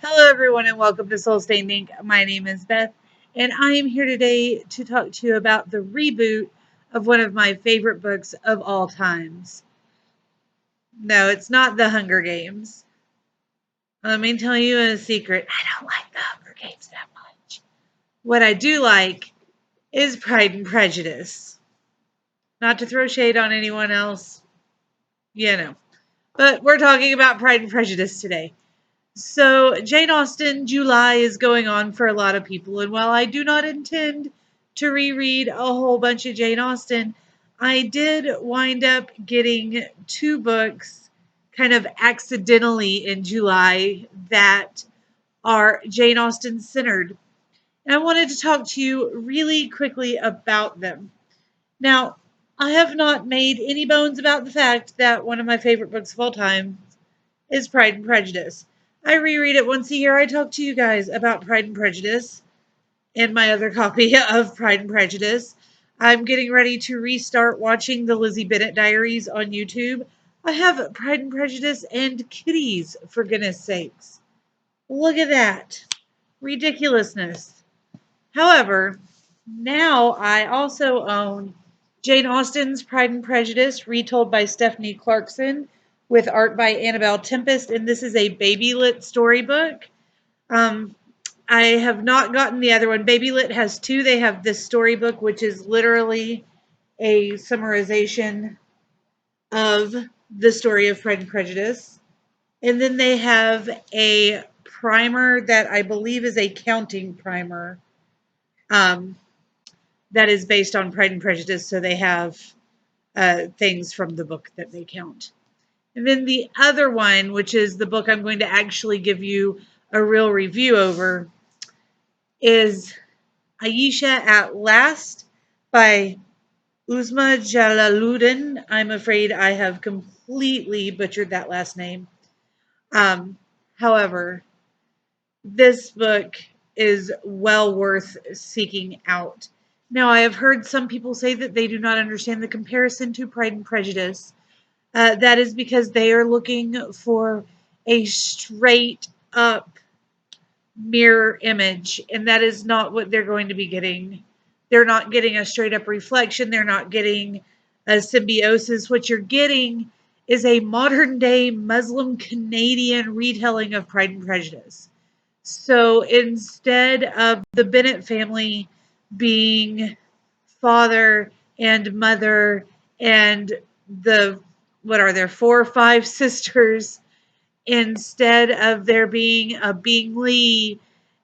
Hello, everyone, and welcome to Soul Stain Inc. My name is Beth, and I am here today to talk to you about the reboot of one of my favorite books of all times. No, it's not The Hunger Games. Let me tell you a secret. I don't like The Hunger Games that much. What I do like is Pride and Prejudice. Not to throw shade on anyone else, you know. But we're talking about Pride and Prejudice today. So, Jane Austen, July is going on for a lot of people. And while I do not intend to reread a whole bunch of Jane Austen, I did wind up getting two books kind of accidentally in July that are Jane Austen centered. And I wanted to talk to you really quickly about them. Now, I have not made any bones about the fact that one of my favorite books of all time is Pride and Prejudice. I reread it once a year. I talk to you guys about Pride and Prejudice and my other copy of Pride and Prejudice. I'm getting ready to restart watching the Lizzie Bennet Diaries on YouTube. I have Pride and Prejudice and kitties, for goodness sakes. Look at that. Ridiculousness. However, now I also own Jane Austen's Pride and Prejudice, retold by Stephanie Clarkson, with art by Annabelle Tempest, and this is a baby lit storybook. Um, I have not gotten the other one. Baby Lit has two. They have this storybook, which is literally a summarization of the story of Pride and Prejudice. And then they have a primer that I believe is a counting primer um, that is based on Pride and Prejudice. So they have things from the book that they count. And then the other one, which is the book I'm going to actually give you a real review over, is Ayesha at Last by Uzma Jalaluddin. I'm afraid I have completely butchered that last name. Um, However, this book is well worth seeking out. Now, I have heard some people say that they do not understand the comparison to Pride and Prejudice. That is because they are looking for a straight up mirror image, and that is not what they're going to be getting. They're not getting a straight up reflection, they're not getting a symbiosis. What you're getting is a modern day Muslim Canadian retelling of Pride and Prejudice. So instead of the Bennett family being father and mother and the what are there, four or five sisters, instead of there being a Bingley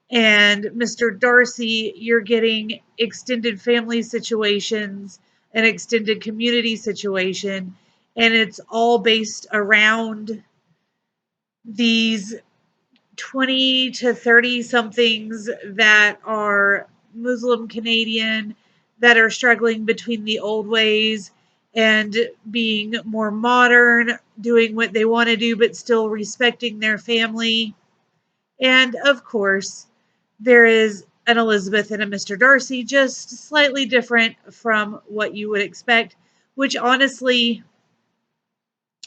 and Mr. Darcy, you're getting extended family situations, an extended community situation, and it's all based around these 20 to 30 somethings that are Muslim Canadian, that are struggling between the old ways and being more modern, doing what they want to do, but still respecting their family. And of course, there is an Elizabeth and a Mr. Darcy, just slightly different from what you would expect, which honestly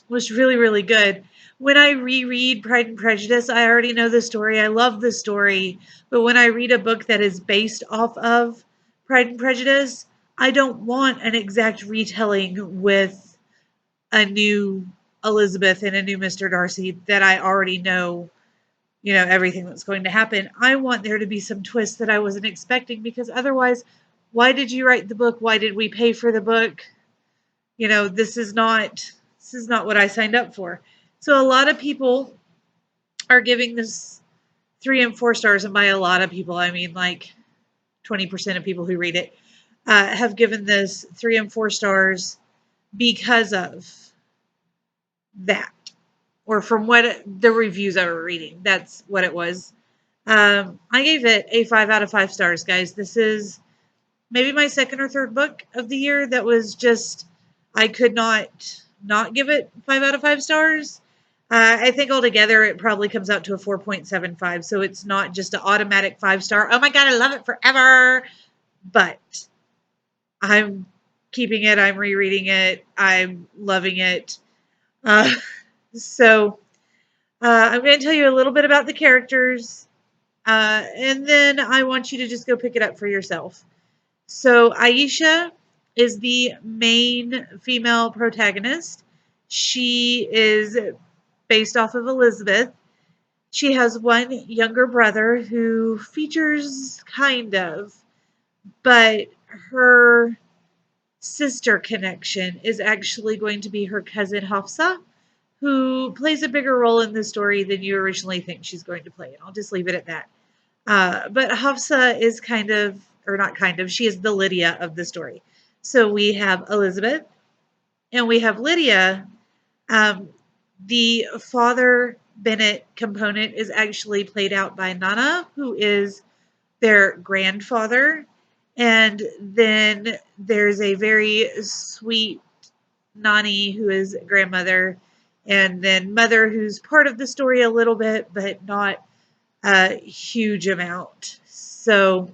was really, really good. When I reread Pride and Prejudice, I already know the story. I love the story. But when I read a book that is based off of Pride and Prejudice, I don't want an exact retelling with a new Elizabeth and a new Mr. Darcy that I already know, everything that's going to happen. I want there to be some twists that I wasn't expecting, because otherwise, why did you write the book? Why did we pay for the book? This is not what I signed up for. So a lot of people are giving this 3 and 4 stars, and by a lot of people, I mean like 20% of people who read it have given this 3 and 4 stars because of that, or from what the reviews I were reading. That's what it was. I gave it a 5 out of 5 stars, guys. This is maybe my second or third book of the year that was just, I could not give it 5 out of 5 stars. I think altogether it probably comes out to a 4.75. So it's not just an automatic 5 star. Oh my God, I love it forever. But I'm keeping it. I'm rereading it. I'm loving it. Uh, so I'm going to tell you a little bit about the characters, and then I want you to just go pick it up for yourself. So, Ayesha is the main female protagonist. She is based off of Elizabeth. She has one younger brother who features kind of, but her sister connection is actually going to be her cousin Hafsa, who plays a bigger role in the story than you originally think she's going to play. And I'll just leave it at that. But Hafsa is kind of, or not kind of, she is the Lydia of the story. So we have Elizabeth and we have Lydia. Um, the father Bennett component is actually played out by Nana, who is their grandfather. And then there's a very sweet Nani, who is grandmother, and then mother, who's part of the story a little bit, but not a huge amount. So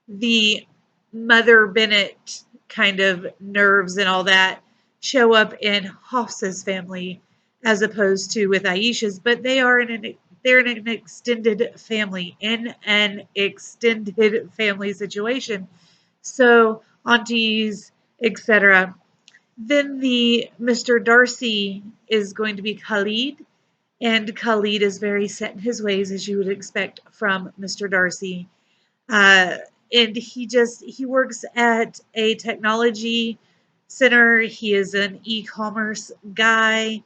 the Mother Bennett kind of nerves and all that show up in Hafsa's family as opposed to with Ayesha's, but they're in an extended family situation. So aunties, etc. Then the Mr. Darcy is going to be Khalid, and Khalid is very set in his ways, as you would expect from Mr. Darcy. Uh, and he works at a technology center. He is an e-commerce guy,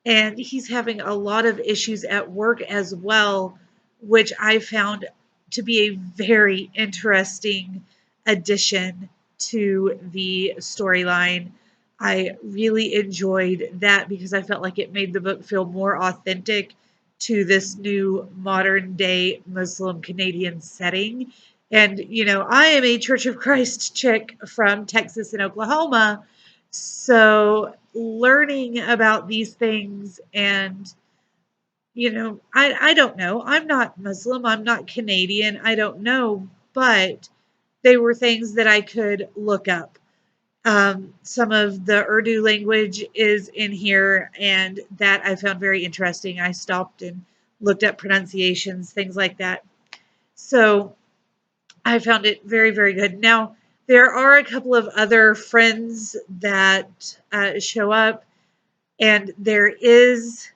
and he's having a lot of issues at work as well, which I found to be a very interesting addition to the storyline. I really enjoyed that because I felt like it made the book feel more authentic to this new modern day Muslim Canadian setting. And, I am a Church of Christ chick from Texas and Oklahoma. So learning about these things and, I don't know. I'm not Muslim. I'm not Canadian. I don't know. But they were things that I could look up. Some of the Urdu language is in here, and that I found very interesting. I stopped and looked up pronunciations, things like that. So I found it very, very good. Now, there are a couple of other friends that show up, and there is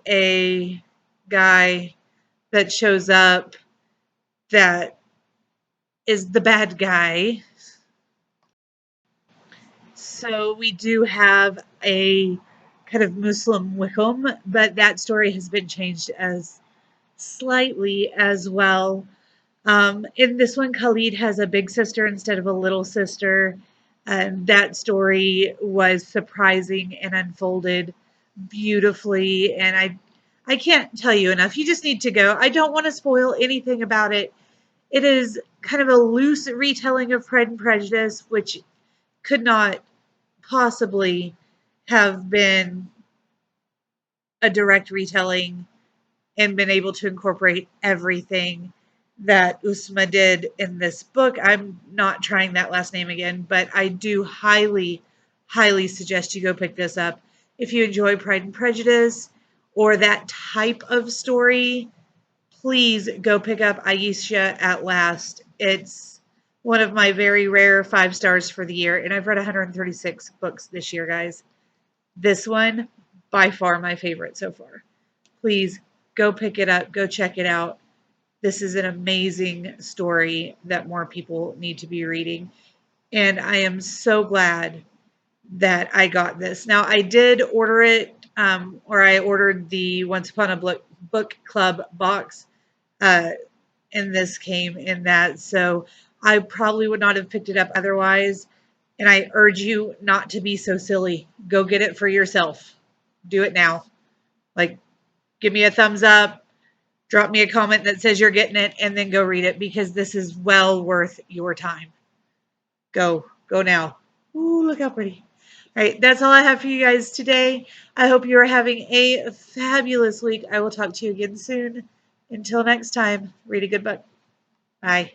a guy that shows up that is the bad guy. So we do have a kind of Muslim Wickham, but that story has been changed as slightly as well. In this one, Khalid has a big sister instead of a little sister. And that story was surprising and unfolded beautifully. And I can't tell you enough. You just need to go. I don't want to spoil anything about it. It is kind of a loose retelling of Pride and Prejudice, which could not possibly have been a direct retelling and been able to incorporate everything that Usma did in this book. I'm not trying that last name again, but I do highly, highly suggest you go pick this up. If you enjoy Pride and Prejudice or that type of story, please go pick up Ayesha at last. It's one of my very rare 5 stars for the year, and I've read 136 books this year, guys. This one, by far my favorite so far. Please go pick it up, go check it out. This is an amazing story that more people need to be reading. And I am so glad that I got this. Now, I did order it, or I ordered the Once Upon a Book Club box, and this came in that. So I probably would not have picked it up otherwise. And I urge you not to be so silly. Go get it for yourself. Do it now. Like, give me a thumbs up, drop me a comment that says you're getting it, and then go read it because this is well worth your time. Go now. Ooh, look how pretty. All right, that's all I have for you guys today. I hope you are having a fabulous week. I will talk to you again soon. Until next time, read a good book. Bye.